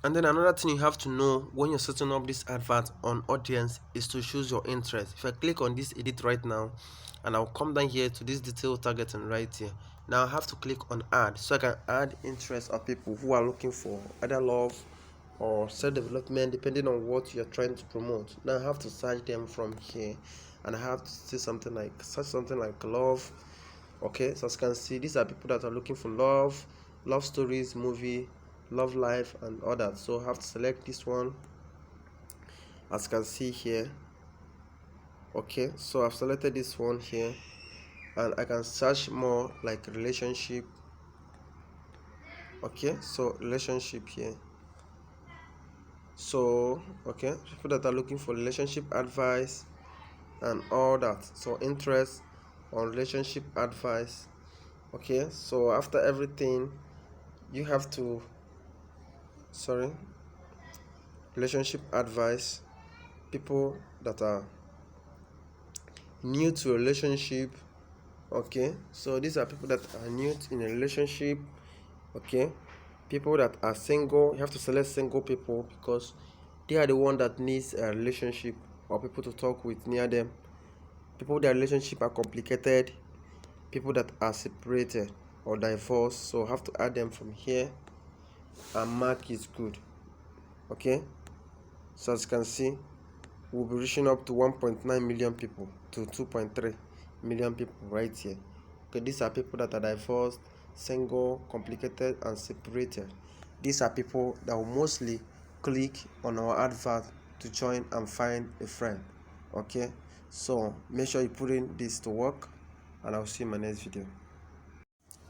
And then another thing you have to know when you're setting up this advert on audience is to choose your interest. If I click on this edit right now, and I'll come down here to this detail targeting right here. Now I have to click on add, so I can add interest of people who are looking for either love or self-development, depending on what you're trying to promote. Now I have to search them from here, and I have to see something like search something like love. Okay, so as you can see, these are people that are looking for love stories, movie, love life, and all that. So I have to select this one, as you can see here. Okay, so I've selected this one here, and I can search more like relationship. Okay, so relationship here. So okay, people that are looking for relationship advice and all that. So interest on relationship advice. Okay, so after everything, you have to sorry relationship advice, people that are new to a relationship. Okay, so these are people that are new in a relationship. Okay, people that are single, you have to select single people because they are the one that needs a relationship or people to talk with near them. People their relationship are complicated, people that are separated or divorced, so have to add them from here, and mark is good. Okay, so as you can see, we'll be reaching up to 1.9 million people to 2.3 million people right here. Okay, these are people that are divorced, single, complicated, and separated. These are people that will mostly click on our advert to join and find a friend. Okay, so make sure you put in this to work, and I'll see you in my next video.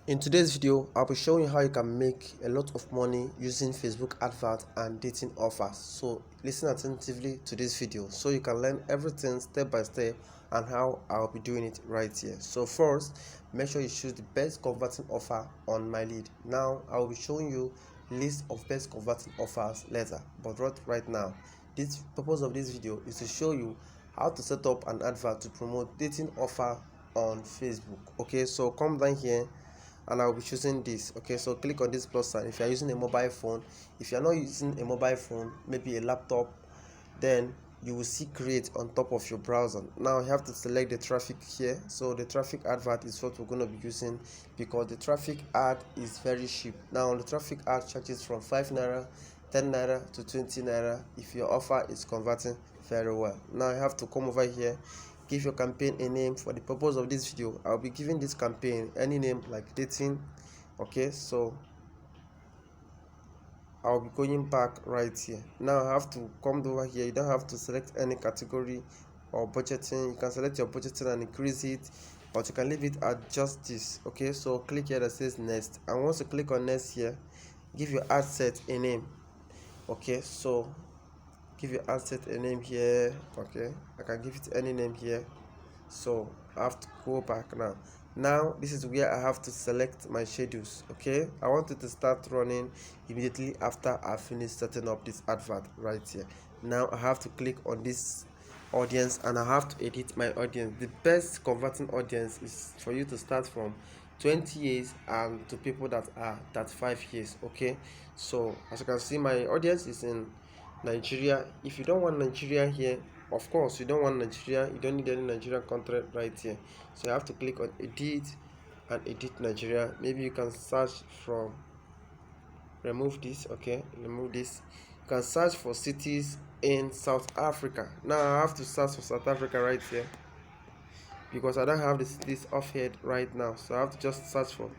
In today's video, I'll be showing you how you can make a lot of money using Facebook advert and dating offers. So listen attentively to this video so you can learn everything step by step and how I'll be doing it right here. So first, make sure you choose the best converting offer on mylead. Now I will be showing you list of best converting offers later, but right now, this purpose of this video is to show you how to set up an advert to promote dating offer on Facebook. Okay, so come down here and I'll be choosing this. Okay, so click on this plus sign if you are using a mobile phone. If you are not using a mobile phone, maybe a laptop, then you will see create on top of your browser. Now you have to select the traffic here. So the traffic advert is what we're going to be using because the traffic ad is very cheap. Now the traffic ad charges from 5 naira, 10 naira to 20 naira if your offer is converting very well. Now I have to come over here, give your campaign a name. For the purpose of this video, I'll be giving this campaign any name like dating. Okay, so I'll be going back right here. Now I have to come over here. You don't have to select any category or budgeting. You can select your budgeting and increase it, but you can leave it at just this. Okay, so click here that says next, and once you click on next here, give your ad set a name. Okay, so give your ad set a name here. Okay, I can give it any name here. So I have to go back now. This is where I have to select my schedules. Okay, I want it to start running immediately after I finish setting up this advert right here. Now I have to click on this audience and I have to edit my audience. The best converting audience is for you to start from 20 years and to people that are 35 years. Okay, so as you can see, my audience is in Nigeria. If you don't want Nigeria here, of course you don't want Nigeria, you don't need any Nigerian content right here, so you have to click on edit and edit Nigeria. Maybe you can search from remove this. Okay, remove this. You can search for cities in South Africa. Now I have to search for South Africa right here because I don't have the cities offhand right now, so I have to just search for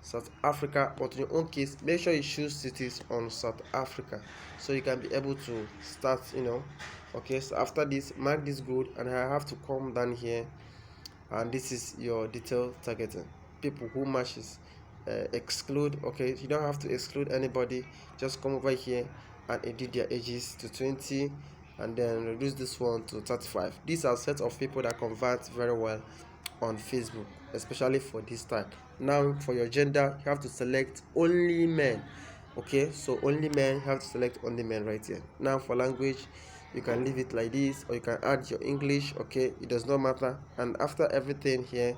South Africa. But in your own case, make sure you choose cities on South Africa so you can be able to start, Okay, so after this, mark this good, and I have to come down here, and this is your detail targeting. People who matches, exclude. Okay, you don't have to exclude anybody, just come over here and edit their ages to 20 and then reduce this one to 35. These are set of people that convert very well on Facebook, especially for this type. Now for your gender, you have to select only men. Okay, so only men, you have to select only men right here. Now for language, you can leave it like this or you can add your English. Okay, it does not matter. And after everything here,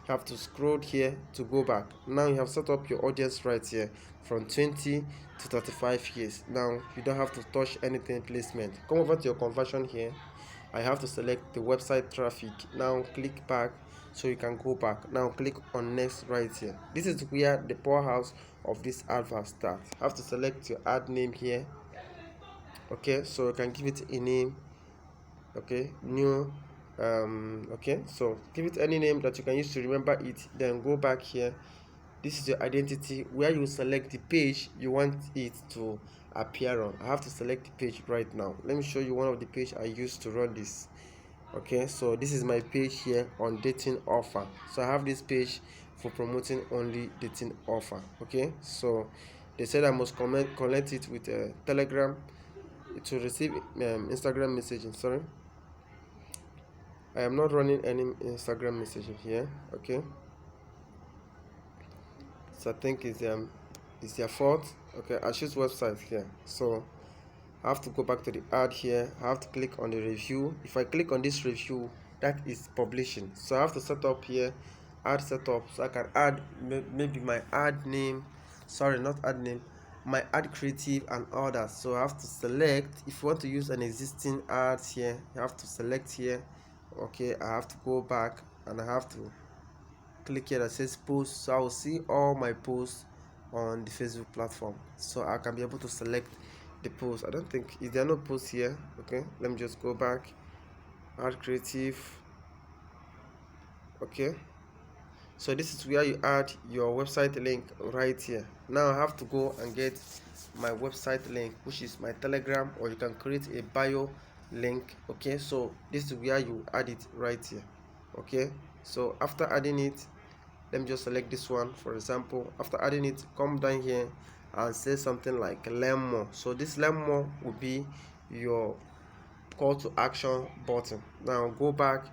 have to scroll here to go back. Now you have set up your audience right here from 20 to 35 years. Now you don't have to touch anything placement. Come over to your conversion here. I have to select the website traffic. Now click back so you can go back. Now click on next right here. This is where the powerhouse of this advert starts. Have to select your ad name here. Okay, so you can give it a name. Okay, new. Okay, so give it any name that you can use to remember it. Then go back here. This is your identity where you select the page you want it to appear on. I have to select the page right now. Let me show you one of the page I used to run this. Okay, so this is my page here on dating offer. So I have this page for promoting only dating offer. Okay, so they said I must connect it with a Telegram to receive Instagram messaging. Sorry, I am not running any Instagram messaging here. Okay, so I think it's their fault. Okay, I choose website here. So I have to go back to the ad here. I have to click on the review. If I click on this review, that is publishing. So I have to set up here, ad setup, so I can add maybe my ad name. Sorry, not ad name, my ad creative and all that. So I have to select. If you want to use an existing ad here, you have to select here. Okay, I have to go back and I have to click here that says post. So I will see all my posts on the Facebook platform, so I can be able to select the post. I don't think, is there no post here? Okay, let me just go back, add creative. Okay, so this is where you add your website link right here. Now I have to go and get my website link, which is my Telegram, or you can create a bio link. Okay, so this is where you add it right here. Okay, so after adding it, let me just select this one for example. After adding it, come down here and say something like learn more. So this learn more will be your call to action button. Now go back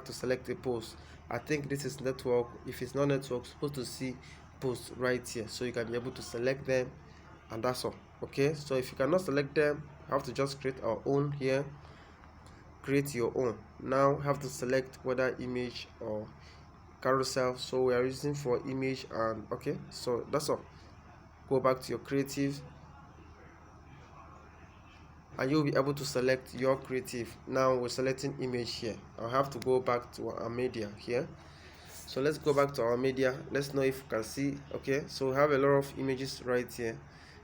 to select a post. I think this is network. If it's not network, supposed to see posts right here, so you can be able to select them, and that's all. Okay, so if you cannot select them, you have to just create our own here. Create your own. Now have to select whether image or carousel, so we are using for image. And okay, so that's all. Go back to your creative and you'll be able to select your creative. Now we're selecting image here. I'll have to go back to our media here. So let's go back to our media. Let's know if you can see. Okay, so we have a lot of images right here,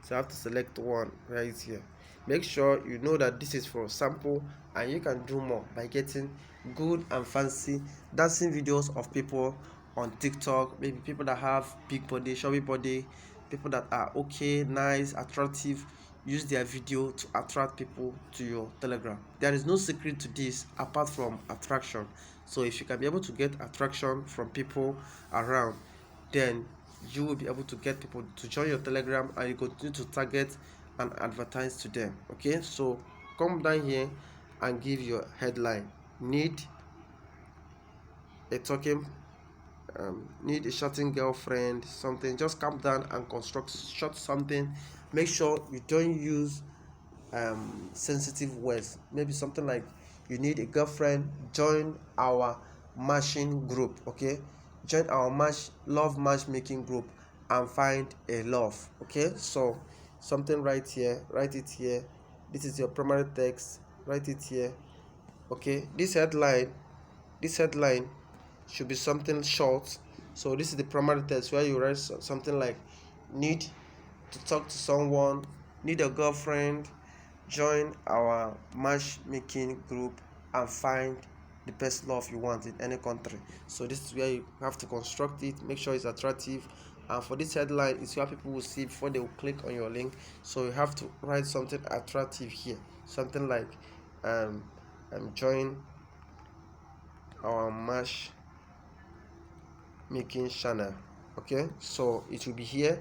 so I have to select one right here. Make sure you know that this is for sample, and you can do more by getting good and fancy dancing videos of people on TikTok. Maybe people that have big body, chubby body, people that are okay, nice, attractive. Use their video to attract people to your Telegram. There is no secret to this apart from attraction. So if you can be able to get attraction from people around, then you will be able to get people to join your Telegram, and you continue to target and advertise to them. Okay, so come down here and give your headline. Need a talking need a shouting girlfriend, something. Just come down and construct short something. Make sure you don't use sensitive words. Maybe something like, you need a girlfriend, join our matching group. Okay, join our love matchmaking group and find a love. Okay, so something right here, write it here. This is your primary text, write it here. Okay, this headline should be something short. So this is the primary text where you write something like, need to talk to someone, need a girlfriend, join our matchmaking group and find the best love you want in any country. So this is where you have to construct it. Make sure it's attractive, and for this headline, it's where people will see before they will click on your link. So you have to write something attractive here, something like join our matchmaking channel. Okay, so it will be here,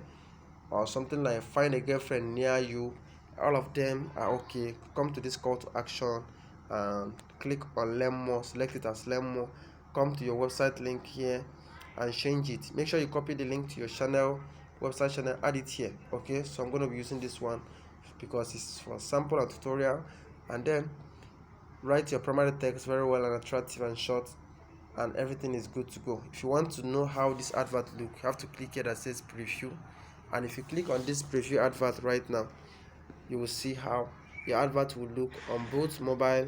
or something like find a girlfriend near you. All of them are okay. Come to this call to action and click on learn more, select it as learn more. Come to your website link here and change it. Make sure you copy the link to your channel, website channel, add it here. Okay, so I'm going to be using this one because it's for sample and tutorial. And then write your primary text very well and attractive and short. and everything is good to go. If you want to know how this advert look, you have to click here that says preview, and if you click on this preview advert right now, you will see how your advert will look on both mobile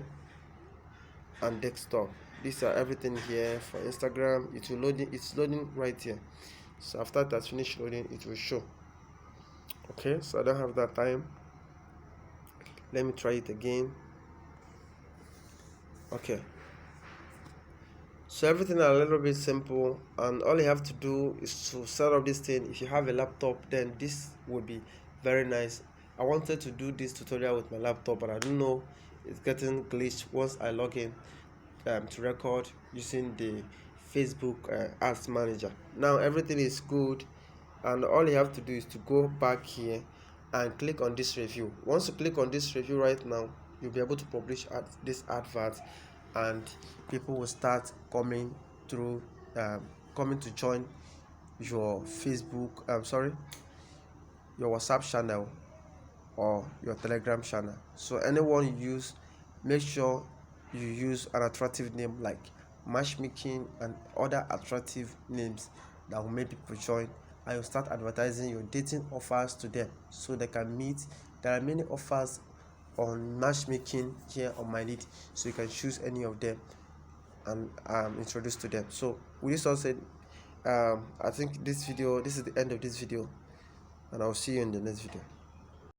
and desktop. These are everything here for Instagram. It will loading, it's loading right here. So after it has finished loading, it will show. Okay, so I don't have that time. Let me try it again. Okay, so everything is a little bit simple, and all you have to do is to set up this thing. If you have a laptop, then this would be very nice. I wanted to do this tutorial with my laptop, but I don't know, it's getting glitched once I log in to record using the Facebook ads manager. Now everything is good, and all you have to do is to go back here and click on this review. Once you click on this review right now, you'll be able to publish this advert, and people will start coming through, coming to join your Facebook, your WhatsApp channel or your Telegram channel. So anyone you use, make sure you use an attractive name like matchmaking and other attractive names that will make people join, and you start advertising your dating offers to them so they can meet. There are many offers on matchmaking here on mylead, so you can choose any of them and introduce to them. So with this all said, I think this is the end of this video, and I'll see you in the next video.